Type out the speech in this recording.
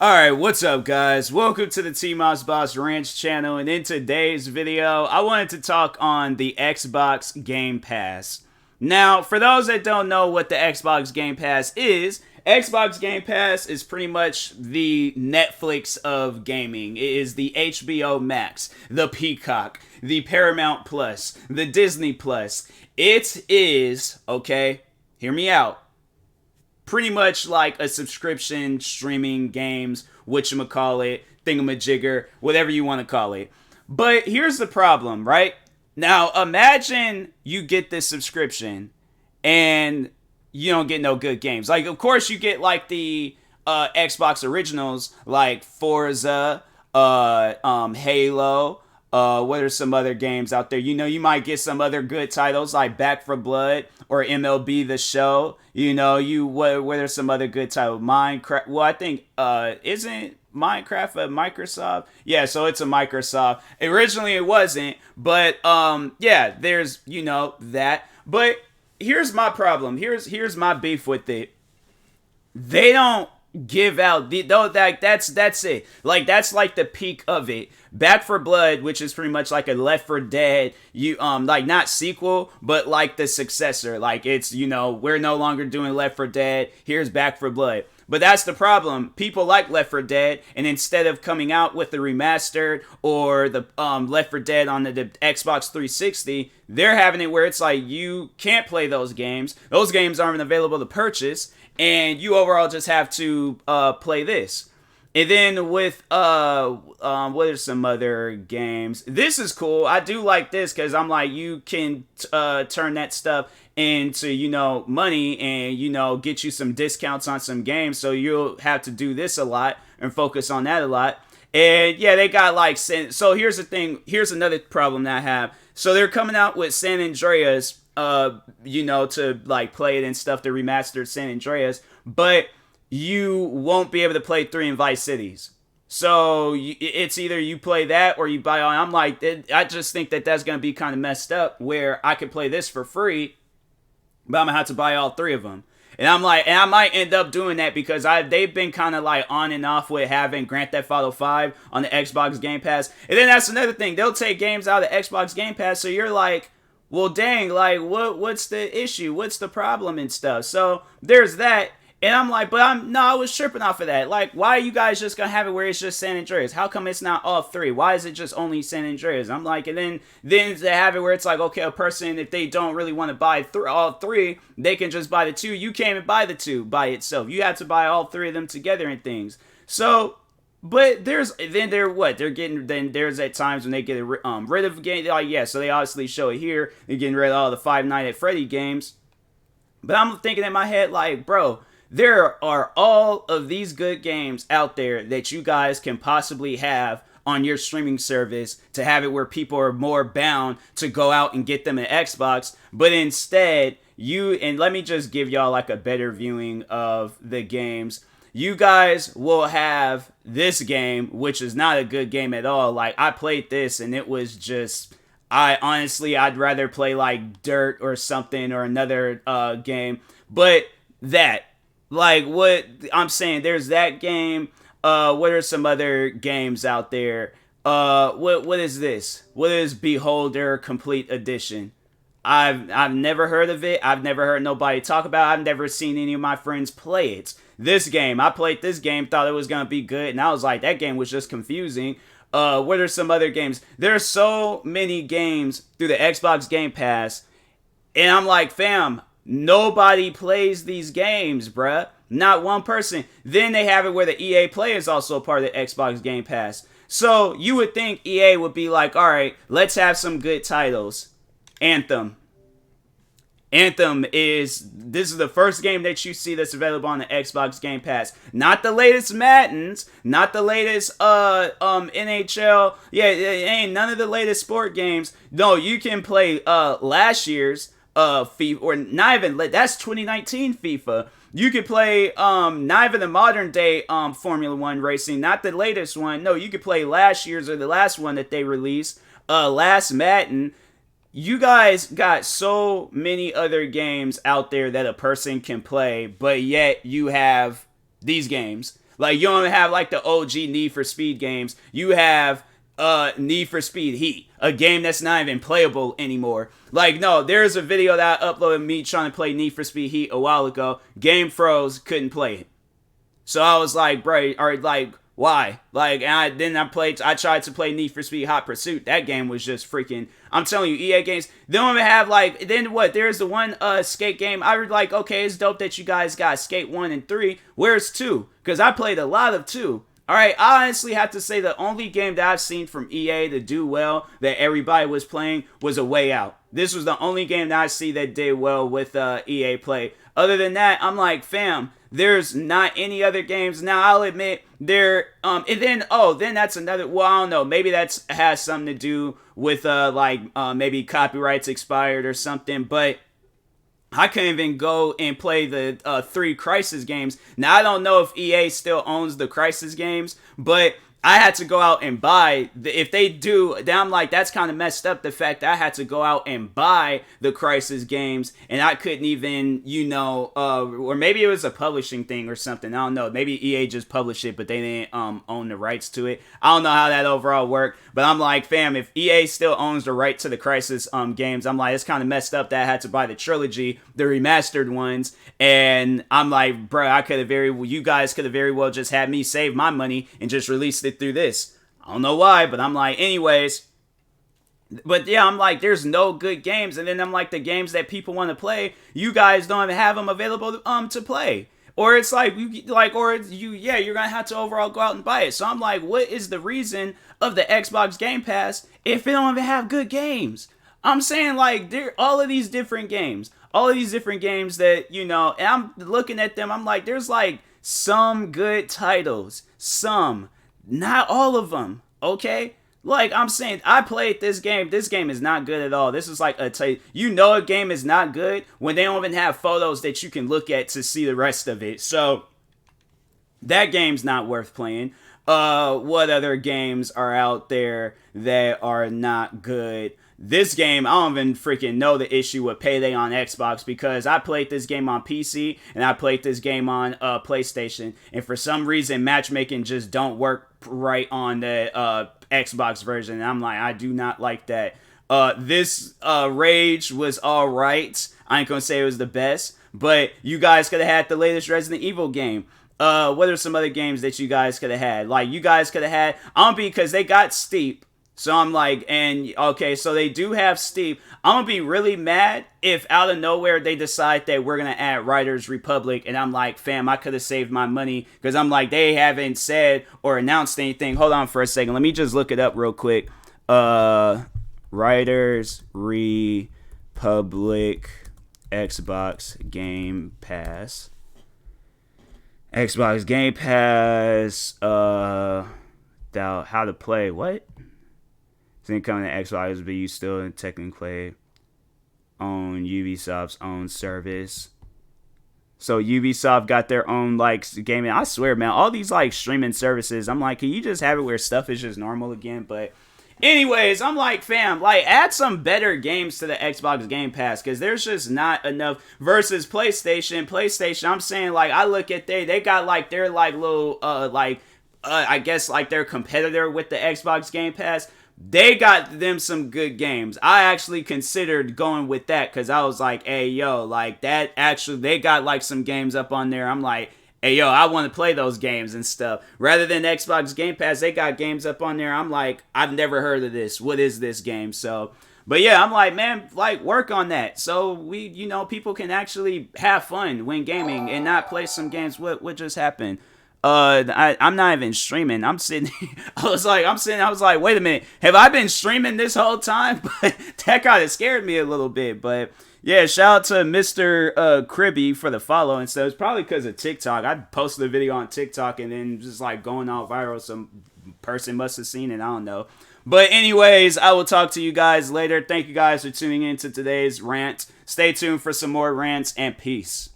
Alright, what's up guys? Welcome to the TMossBoss Rants channel, and in today's video, I wanted to talk on the Xbox Game Pass. Now, for those that don't know what the Xbox Game Pass is pretty much the Netflix of gaming. It is the HBO Max, the Peacock, the Paramount Plus, the Disney Plus. It is, okay, hear me out, pretty much like a subscription streaming games, whatchamacallit, thingamajigger, whatever you want to call it. But here's the problem, right? Now, imagine you get this subscription and you don't get no good games. Like, of course, you get like the Xbox originals like Forza, Halo. What are some other games out there? You know, you might get some other good titles like Back 4 Blood or MLB The Show. You know, what are some other good titles? Minecraft. Well, I think isn't Minecraft a Microsoft? Yeah, so it's a Microsoft. Originally it wasn't, but yeah, there's that. But here's my problem. Here's my beef with it. They don't give out that's it. Like, that's like the peak of it. Back 4 Blood, which is pretty much like a Left 4 Dead, like not sequel, but like the successor. Like, it's, we're no longer doing Left 4 Dead. Here's Back 4 Blood. But that's the problem. People like Left 4 Dead, and instead of coming out with the remastered or the Left 4 Dead on the Xbox 360, they're having it where it's like you can't play those games. Those games aren't available to purchase, and you overall just have to play this. And then with what are some other games? This is cool. I do like this because I'm like, you can turn that stuff into money and get you some discounts on some games, so you'll have to do this a lot and focus on that a lot. And yeah, they got like so here's the thing. Here's another problem that I have. So they're coming out with San Andreas, to like play it and stuff, the remastered San Andreas, but you won't be able to play 3 and Vice Cities. So it's either you play that or you buy all. I'm like, I just think that that's going to be kind of messed up where I could play this for free, but I'm going to have to buy all 3 of them. And I'm like, and I might end up doing that because they've been kind of like on and off with having Grand Theft Auto 5 on the Xbox Game Pass. And then that's another thing. They'll take games out of the Xbox Game Pass, so you're like, well, dang, like, what's the issue? What's the problem and stuff? So there's that. And I'm like, I was tripping off of that. Like, why are you guys just gonna have it where it's just San Andreas? How come it's not all 3? Why is it just only San Andreas? I'm like, and then they have it where it's like, okay, a person, if they don't really want to buy all 3, they can just buy the 2. You can't even buy the 2 by itself. You have to buy all 3 of them together and things. So, but there's at times when they get rid of games. Like, yeah, so they obviously show it here. They're getting rid of all the Five Nights at Freddy games. But I'm thinking in my head, like, bro, there are all of these good games out there that you guys can possibly have on your streaming service to have it where people are more bound to go out and get them an Xbox. But instead, and let me just give y'all like a better viewing of the games. You guys will have this game, which is not a good game at all. Like, I played this and it was just, I'd rather play like Dirt or something or another game. But like, what I'm saying, there's that game. What are some other games out there? What is this? What is Beholder Complete Edition? I've never heard of it. I've never heard nobody talk about it. I've never seen any of my friends play it. This game, I played this game, thought it was gonna be good, and I was like, that game was just confusing. What are some other games? There are so many games through the Xbox Game Pass, and I'm like, fam, nobody plays these games, bruh. Not one person. Then they have it where the EA Play is also a part of the Xbox Game Pass. So you would think EA would be like, alright, let's have some good titles. Anthem. This is the first game that you see that's available on the Xbox Game Pass. Not the latest Maddens, not the latest NHL. Yeah, it ain't none of the latest sport games. No, you can play last year's FIFA, or not even, that's 2019 FIFA. You could play not even the modern day Formula 1 racing, not the latest one. No, you could play last year's or the last one that they released, last Madden. You guys got so many other games out there that a person can play, but yet you have these games. Like, you don't have like the OG Need for Speed games. You have Need for Speed Heat, a game that's not even playable anymore. Like, no, there's a video that I uploaded me trying to play Need for Speed Heat a while ago. Game froze, couldn't play it. So I was like, bro, or like, why? Like, and I tried to play Need for Speed Hot Pursuit. That game was just freaking, I'm telling you, EA games, they don't even have like, then what, there's the one skate game. I was like, okay, it's dope that you guys got Skate 1 and 3. Where's 2? Because I played a lot of 2. Alright, I honestly have to say the only game that I've seen from EA to do well that everybody was playing was A Way Out. This was the only game that I see that did well with EA Play. Other than that, I'm like, fam, there's not any other games. Now, I'll admit, then that's another, well, I don't know, maybe that has something to do with, maybe copyrights expired or something, but I couldn't even go and play the 3 Crysis games. Now, I don't know if EA still owns the Crysis games, but I had to go out and buy, if they do, then I'm like, that's kind of messed up, the fact that I had to go out and buy the Crysis games, and I couldn't even, or maybe it was a publishing thing or something, I don't know, maybe EA just published it, but they didn't own the rights to it. I don't know how that overall worked, but I'm like, fam, if EA still owns the right to the Crysis games, I'm like, it's kind of messed up that I had to buy the trilogy, the remastered ones, and I'm like, bro, you guys could have very well just had me save my money and just released it through this. I don't know why, but I'm like, anyways. But yeah, I'm like, there's no good games, and then I'm like, the games that people want to play, you guys don't even have them available to play. Or it's like, you're gonna have to overall go out and buy it. So I'm like, what is the reason of the Xbox Game Pass if it don't even have good games? I'm saying, like, there all of these different games that, and I'm looking at them, I'm like, there's like some good titles, some, not all of them, okay? Like, I'm saying, I played this game is not good at all. This is like a game is not good when they don't even have photos that you can look at to see the rest of it. So, that game's not worth playing. What other games are out there that are not good? This game, I don't even freaking know the issue with PAYDAY on Xbox, because I played this game on PC and I played this game on PlayStation, and for some reason matchmaking just don't work right on the Xbox version. And I'm like, I do not like that. This Rage was alright. I ain't gonna say it was the best, but you guys could have had the latest Resident Evil game. What are some other games that you guys could have had? Like, you guys could have had, because they got Steep. So I'm like, so they do have Steep. I'm going to be really mad if out of nowhere they decide that we're going to add Riders Republic. And I'm like, fam, I could have saved my money, because I'm like, they haven't said or announced anything. Hold on for a second. Let me just look it up real quick. Riders Republic Xbox Game Pass. Xbox Game Pass. How to play. What? It's coming to Xbox, but you still technically own Ubisoft's own service. So Ubisoft got their own gaming. I swear, man, all these streaming services, I'm like, can you just have it where stuff is just normal again? But anyways, I'm like, fam, add some better games to the Xbox Game Pass, because there's just not enough. Versus PlayStation, I'm saying, I look at they got their little I guess their competitor with the Xbox Game Pass. They got them some good games. I actually considered going with that, because I was like, hey, yo, that actually, they got some games up on there. I'm like, hey, yo, I want to play those games and stuff. Rather than Xbox Game Pass, they got games up on there. I'm like, I've never heard of this. What is this game? So, but yeah, I'm like, man, work on that. So people can actually have fun when gaming and not play some games. What just happened? I'm not even streaming. I'm sitting. I was like, wait a minute. Have I been streaming this whole time? But that kind of scared me a little bit. But yeah, shout out to Mr. Cribby for the follow and stuff. It's probably because of TikTok. I posted a video on TikTok and then just going all viral. Some person must have seen it. I don't know. But anyways, I will talk to you guys later. Thank you guys for tuning in to today's rant. Stay tuned for some more rants, and peace.